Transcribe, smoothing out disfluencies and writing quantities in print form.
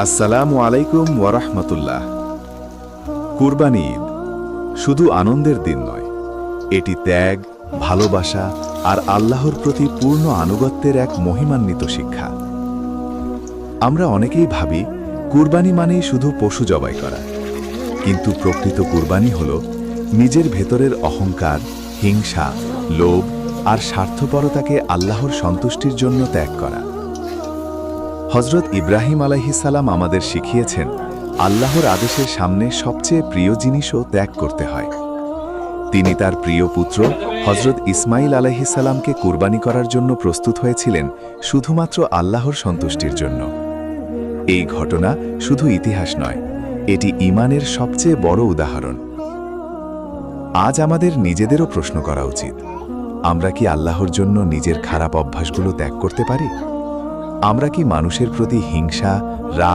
আসসালামু আলাইকুম ওয়ারাহমাতুল্লাহ। কুরবানি ঈদ শুধু আনন্দের দিন নয়, এটি ত্যাগ, ভালোবাসা আর আল্লাহর প্রতি পূর্ণ আনুগত্যের এক মহিমান্বিত শিক্ষা। আমরা অনেকেই ভাবি কুরবানি মানেই শুধু পশু জবাই করা, কিন্তু প্রকৃত কুরবানি হল নিজের ভেতরের অহংকার, হিংসা, লোভ আর স্বার্থপরতাকে আল্লাহর সন্তুষ্টির জন্য ত্যাগ করা। হজরত ইব্রাহিম আলাইহিসসালাম আমাদের শিখিয়েছেন আল্লাহর আদেশের সামনে সবচেয়ে প্রিয় জিনিসও ত্যাগ করতে হয়। তিনি তার প্রিয় পুত্র হজরত ইসমাইল আলাইহিসসালামকে কুরবানি করার জন্য প্রস্তুত হয়েছিলেন শুধুমাত্র আল্লাহর সন্তুষ্টির জন্য। এই ঘটনা শুধু ইতিহাস নয়, এটি ঈমানের সবচেয়ে বড় উদাহরণ। আজ আমাদের নিজেদেরও প্রশ্ন করা উচিত, আমরা কি আল্লাহর জন্য নিজের খারাপ অভ্যাসগুলো ত্যাগ করতে পারি? আমরা কি মানুষের প্রতি হিংসা, রাগ